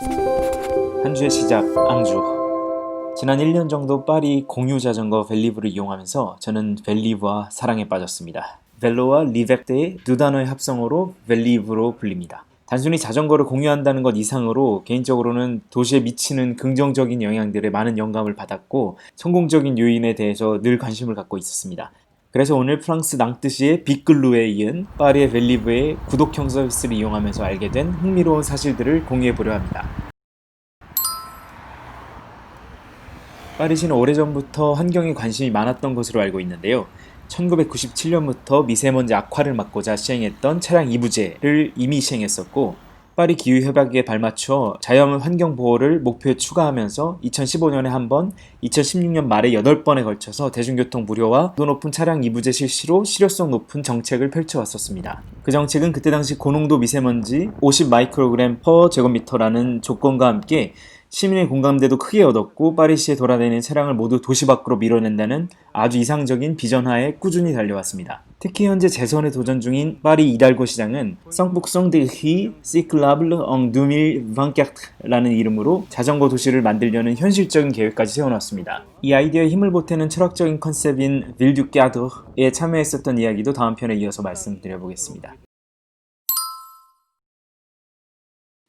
한 주의 시작, 앙주. 지난 1년 정도 파리 공유 자전거 벨리브를 이용하면서 저는 벨리브와 사랑에 빠졌습니다. 벨로와 리베르테의 두 단어의 합성어로 벨리브로 불립니다. 단순히 자전거를 공유한다는 것 이상으로 개인적으로는 도시에 미치는 긍정적인 영향들에 많은 영감을 받았고 성공적인 요인에 대해서 늘 관심을 갖고 있었습니다. 그래서 오늘 프랑스 낭뜨시의 빅글루에 이은 파리의 벨리브의 구독형 서비스를 이용하면서 알게 된 흥미로운 사실들을 공유해보려 합니다. 파리시는 오래전부터 환경에 관심이 많았던 것으로 알고 있는데요. 1997년부터 미세먼지 악화를 막고자 시행했던 차량 이부제를 이미 시행했었고 파리 기후협약에 발맞춰 자연 환경 보호를 목표에 추가하면서 2015년에 한 번, 2016년 말에 8번에 걸쳐서 대중교통 무료와 도 높은 차량 이부제 실시로 실효성 높은 정책을 펼쳐왔었습니다. 그 정책은 그때 당시 고농도 미세먼지 50 마이크로그램 퍼 제곱미터라는 조건과 함께 시민의 공감대도 크게 얻었고 파리시에 돌아다니는 차량을 모두 도시 밖으로 밀어낸다는 아주 이상적인 비전하에 꾸준히 달려왔습니다. 특히 현재 재선에 도전 중인 파리 이달고 시장은 100% des rues cyclables en 2024라는 이름으로 자전거 도시를 만들려는 현실적인 계획까지 세워놨습니다. 이 아이디어에 힘을 보태는 철학적인 컨셉인 Ville du Cadre에 참여했었던 이야기도 다음 편에 이어서 말씀드려보겠습니다.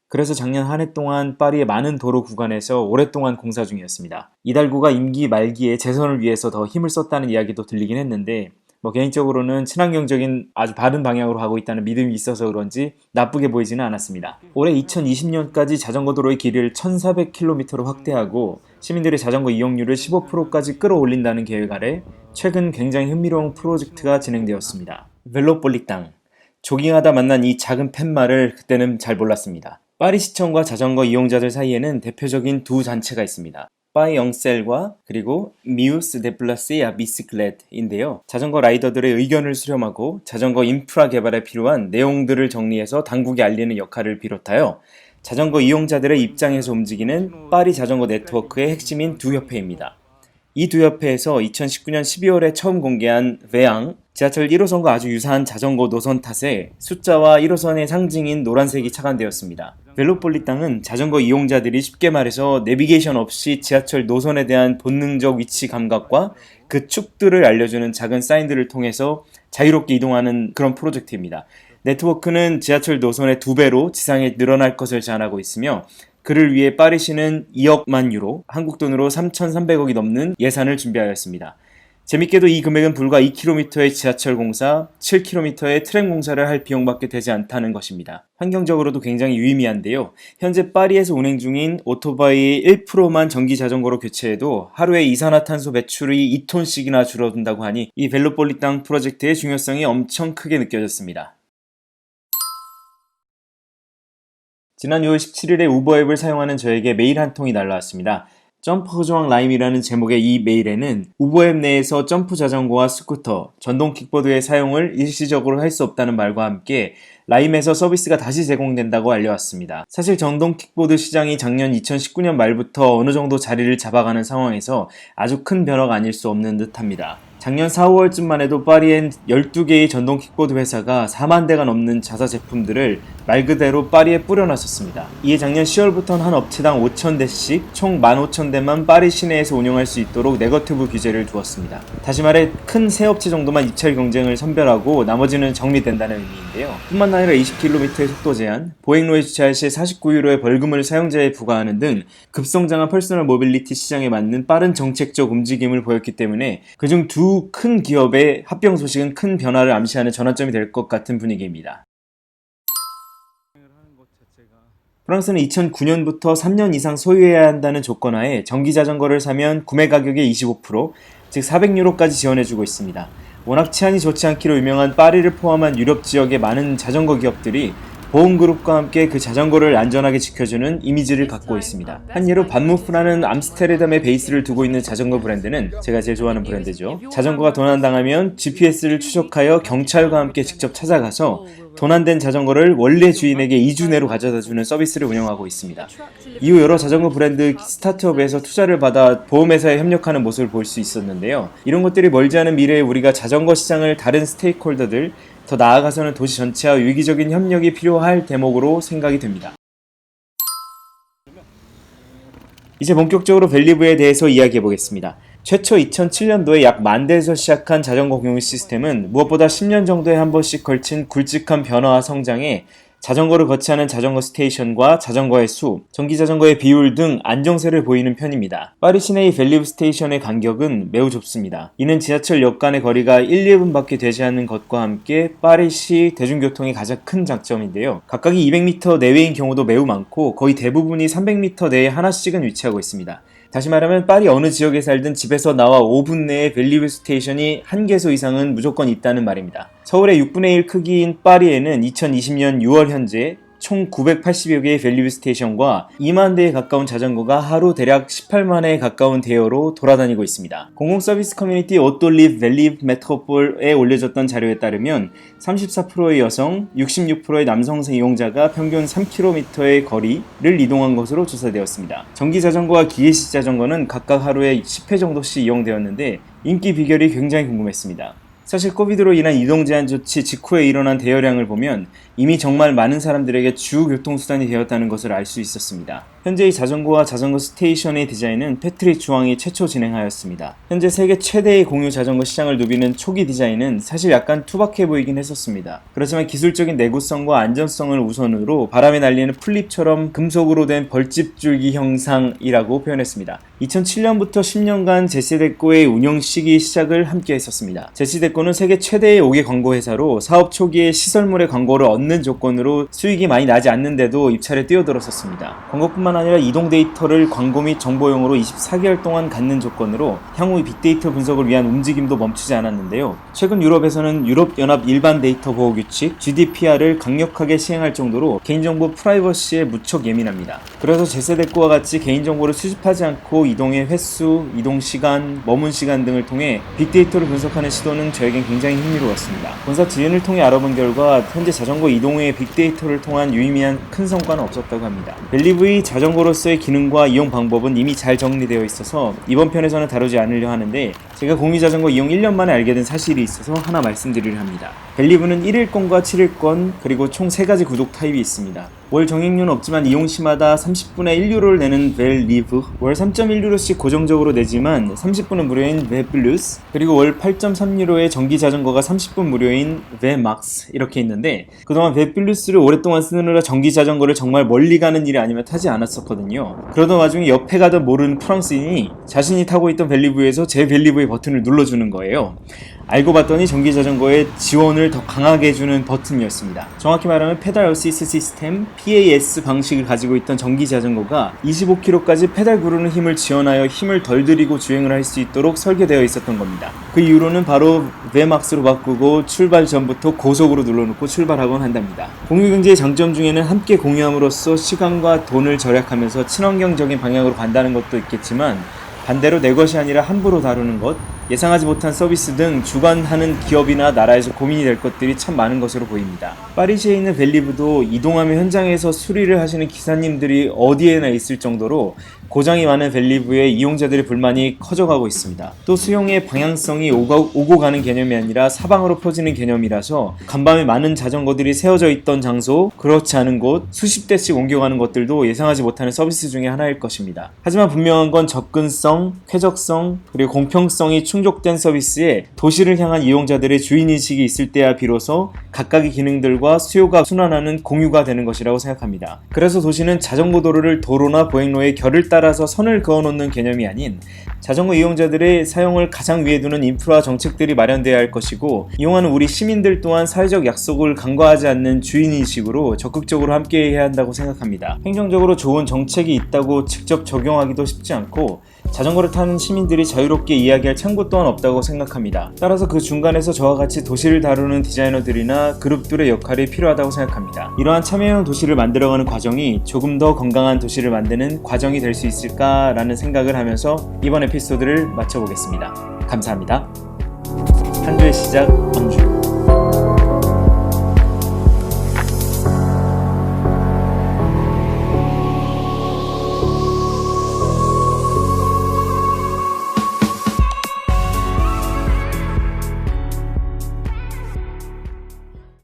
그래서 작년 한 해 동안 파리의 많은 도로 구간에서 오랫동안 공사 중이었습니다. 이달구가 임기 말기에 재선을 위해서 더 힘을 썼다는 이야기도 들리긴 했는데 개인적으로는 친환경적인 아주 바른 방향으로 가고 있다는 믿음이 있어서 그런지 나쁘게 보이지는 않았습니다. 올해 2020년까지 자전거 도로의 길이를 1400km로 확대하고 시민들의 자전거 이용률을 15%까지 끌어올린다는 계획 아래 최근 굉장히 흥미로운 프로젝트가 진행되었습니다. 벨로폴리땅. 조깅하다 만난 이 작은 팻말을 그때는 잘 몰랐습니다. 파리시청과 자전거 이용자들 사이에는 대표적인 두 단체가 있습니다. 파이 영셀과 그리고 미우스 데플라세 아 비스클렛인데요. 자전거 라이더들의 의견을 수렴하고 자전거 인프라 개발에 필요한 내용들을 정리해서 당국에 알리는 역할을 비롯하여 자전거 이용자들의 입장에서 움직이는 파리 자전거 네트워크의 핵심인 두 협회입니다. 이 두 협회에서 2019년 12월에 처음 공개한 외앙, 지하철 1호선과 아주 유사한 자전거 노선 탓에 숫자와 1호선의 상징인 노란색이 착안되었습니다. 벨로폴리땅은 자전거 이용자들이 쉽게 말해서 내비게이션 없이 지하철 노선에 대한 본능적 위치 감각과 그 축들을 알려주는 작은 사인들을 통해서 자유롭게 이동하는 그런 프로젝트입니다. 네트워크는 지하철 노선의 2배로 지상에 늘어날 것을 제안하고 있으며 그를 위해 파리시는 2억만 유로, 한국 돈으로 3,300억이 넘는 예산을 준비하였습니다. 재밌게도 이 금액은 불과 2km의 지하철 공사, 7km의 트램 공사를 할 비용밖에 되지 않다는 것입니다. 환경적으로도 굉장히 유의미한데요. 현재 파리에서 운행 중인 오토바이의 1%만 전기 자전거로 교체해도 하루에 이산화탄소 배출이 2톤씩이나 줄어든다고 하니 이 벨로폴리땅 프로젝트의 중요성이 엄청 크게 느껴졌습니다. 지난 6월 17일에 우버 앱을 사용하는 저에게 메일 한 통이 날라왔습니다. 점프 조항 라임이라는 제목의 이 메일에는 우버 앱 내에서 점프 자전거와 스쿠터, 전동 킥보드의 사용을 일시적으로 할 수 없다는 말과 함께 라임에서 서비스가 다시 제공된다고 알려왔습니다. 사실 전동 킥보드 시장이 작년 2019년 말부터 어느 정도 자리를 잡아가는 상황에서 아주 큰 변화가 아닐 수 없는 듯합니다. 작년 4, 5월쯤만 해도 파리엔 12개의 전동 킥보드 회사가 4만 대가 넘는 자사 제품들을 말 그대로 파리에 뿌려놨었습니다. 이에 작년 10월부터는 한 업체당 5,000대씩 총 15,000대만 파리 시내에서 운영할 수 있도록 네거티브 규제를 두었습니다. 다시 말해 큰 새 업체 정도만 입찰 경쟁을 선별하고 나머지는 정리된다는 의미인데요. 뿐만 아니라 20km의 속도 제한, 보행로에 주차할 시 49유로의 벌금을 사용자에 부과하는 등 급성장한 퍼스널 모빌리티 시장에 맞는 빠른 정책적 움직임을 보였기 때문에 그중 두 큰 기업의 합병 소식은 큰 변화를 암시하는 전환점이 될 것 같은 분위기입니다. 프랑스는 2009년부터 3년 이상 소유해야 한다는 조건하에 전기 자전거를 사면 구매 가격의 25%, 즉 400유로까지 지원해주고 있습니다. 워낙 치안이 좋지 않기로 유명한 파리를 포함한 유럽 지역의 많은 자전거 기업들이 보험그룹과 함께 그 자전거를 안전하게 지켜주는 이미지를 갖고 있습니다. 한 예로 반무프라는 암스테르담에 베이스를 두고 있는 자전거 브랜드는 제가 제일 좋아하는 브랜드죠. 자전거가 도난당하면 GPS를 추적하여 경찰과 함께 직접 찾아가서 도난된 자전거를 원래 주인에게 2주 내로 가져다주는 서비스를 운영하고 있습니다. 이후 여러 자전거 브랜드 스타트업에서 투자를 받아 보험회사에 협력하는 모습을 볼 수 있었는데요. 이런 것들이 멀지 않은 미래에 우리가 자전거 시장을 다른 스테이크홀더들, 더 나아가서는 도시 전체와 위기적인 협력이 필요할 대목으로 생각이 됩니다. 이제 본격적으로 벨리브에 대해서 이야기해보겠습니다. 최초 2007년도에 약 10,000대에서 시작한 자전거 공유 시스템은 무엇보다 10년 정도에 한 번씩 걸친 굵직한 변화와 성장에 자전거를 거치하는 자전거 스테이션과 자전거의 수, 전기자전거의 비율 등 안정세를 보이는 편입니다. 파리 시내의 벨리브 스테이션의 간격은 매우 좁습니다. 이는 지하철역 간의 거리가 1, 2분밖에 되지 않는 것과 함께 파리시 대중교통의 가장 큰 장점인데요. 각각이 200m 내외인 경우도 매우 많고 거의 대부분이 300m 내에 하나씩은 위치하고 있습니다. 다시 말하면 파리 어느 지역에 살든 집에서 나와 5분 내에 벨리브 스테이션이 1개소 이상은 무조건 있다는 말입니다. 서울의 6분의 1 크기인 파리에는 2020년 6월 현재 총 980여 개의 벨리브 스테이션과 2만 대에 가까운 자전거가 하루 대략 18만 회에 가까운 대여로 돌아다니고 있습니다. 공공서비스 커뮤니티 오토리브 벨리브 메트로폴에 올려졌던 자료에 따르면 34%의 여성, 66%의 남성 이용자가 평균 3km의 거리를 이동한 것으로 조사되었습니다. 전기자전거와 기계식 자전거는 각각 하루에 10회 정도씩 이용되었는데 인기 비결이 굉장히 궁금했습니다. 사실 코비드로 인한 이동 제한 조치 직후에 일어난 대여량을 보면 이미 정말 많은 사람들에게 주 교통수단이 되었다는 것을 알 수 있었습니다. 현재 이 자전거와 자전거 스테이션의 디자인은 패트릭 주왕이 최초 진행하였습니다. 현재 세계 최대의 공유 자전거 시장을 누비는 초기 디자인은 사실 약간 투박해 보이긴 했었습니다. 그렇지만 기술적인 내구성과 안전성을 우선으로 바람에 날리는 플립처럼 금속으로 된 벌집줄기 형상이라고 표현했습니다. 2007년부터 10년간 제시데코의 운영 시기 시작을 함께 했었습니다. 제시데코는 세계 최대의 5개 광고 회사로 사업 초기에 시설물의 광고를 얻는 조건으로 수익이 많이 나지 않는데도 입찰에 뛰어들었었습니다. 광고뿐만 아니라 이동 데이터를 광고 및 정보용으로 24개월 동안 갖는 조건으로 향후 빅데이터 분석을 위한 움직임도 멈추지 않았는데요. 최근 유럽에서는 유럽연합 일반 데이터 보호 규칙 GDPR을 강력하게 시행할 정도로 개인정보 프라이버시에 무척 예민합니다. 그래서 제세데코와 같이 개인정보를 수집하지 않고 이동의 횟수, 이동 시간, 머문 시간 등을 통해 빅데이터를 분석하는 시도는 저에겐 굉장히 흥미로웠습니다. 본사 지인을 통해 알아본 결과 현재 자전거 이동의 빅데이터를 통한 유의미한 큰 성과는 없었다고 합니다. 벨리브의 자전거로서의 기능과 이용 방법은 이미 잘 정리되어 있어서 이번 편에서는 다루지 않으려 하는데 제가 공유자전거 이용 1년 만에 알게 된 사실이 있어서 하나 말씀드리려 합니다. 벨리브는 1일권과 7일권 그리고 총 3가지 구독 타입이 있습니다. 월 정액료는 없지만 이용시마다 30분에 1유로를 내는 벨리브, 월 3.1유로씩 고정적으로 내지만 30분은 무료인 벨플루스, 그리고 월 8.3유로의 전기자전거가 30분 무료인 벨막스 이렇게 있는데 그동안 벨플루스를 오랫동안 쓰느라 전기자전거를 정말 멀리 가는 일이 아니면 타지 않았었거든요. 그러던 와중에 옆에 가던 모르는 프랑스인이 자신이 타고 있던 벨리브에서 제 벨리브의 버튼을 눌러주는 거예요. 알고 봤더니 전기자전거의 지원을 더 강하게 해주는 버튼이었습니다. 정확히 말하면 페달 어시스트 시스템 PAS 방식을 가지고 있던 전기자전거가 25km까지 페달 구르는 힘을 지원하여 힘을 덜 들이고 주행을 할 수 있도록 설계되어 있었던 겁니다. 그 이후로는 바로 벨막스로 바꾸고 출발 전부터 고속으로 눌러놓고 출발하곤 한답니다. 공유경제의 장점 중에는 함께 공유함으로써 시간과 돈을 절약하면서 친환경적인 방향으로 간다는 것도 있겠지만 반대로 내 것이 아니라 함부로 다루는 것, 예상하지 못한 서비스 등 주관하는 기업이나 나라에서 고민이 될 것들이 참 많은 것으로 보입니다. 파리시에 있는 벨리브도 이동하며 현장에서 수리를 하시는 기사님들이 어디에나 있을 정도로 고장이 많은 벨리브에 이용자들의 불만이 커져가고 있습니다. 또 수용의 방향성이 오고 가는 개념이 아니라 사방으로 퍼지는 개념이라서 간밤에 많은 자전거들이 세워져 있던 장소, 그렇지 않은 곳, 수십 대씩 옮겨가는 것들도 예상하지 못하는 서비스 중에 하나일 것입니다. 하지만 분명한 건 접근성, 쾌적성, 그리고 공평성이 충족된 서비스에 도시를 향한 이용자들의 주인의식이 있을 때야 비로소 각각의 기능들과 수요가 순환하는 공유가 되는 것이라고 생각합니다. 그래서 도시는 자전거 도로를 도로나 보행로의 결을 따라서 선을 그어놓는 개념이 아닌 자전거 이용자들의 사용을 가장 위에 두는 인프라 정책들이 마련되어야 할 것이고 이용하는 우리 시민들 또한 사회적 약속을 간과하지 않는 주인의식으로 적극적으로 함께해야 한다고 생각합니다. 행정적으로 좋은 정책이 있다고 직접 적용하기도 쉽지 않고 자전거를 타는 시민들이 자유롭게 이야기할 창구 또한 없다고 생각합니다. 따라서 그 중간에서 저와 같이 도시를 다루는 디자이너들이나 그룹들의 역할이 필요하다고 생각합니다. 이러한 참여형 도시를 만들어가는 과정이 조금 더 건강한 도시를 만드는 과정이 될 수 있을까라는 생각을 하면서 이번 에피소드를 마쳐보겠습니다. 감사합니다. 한 주의 시작, 광주.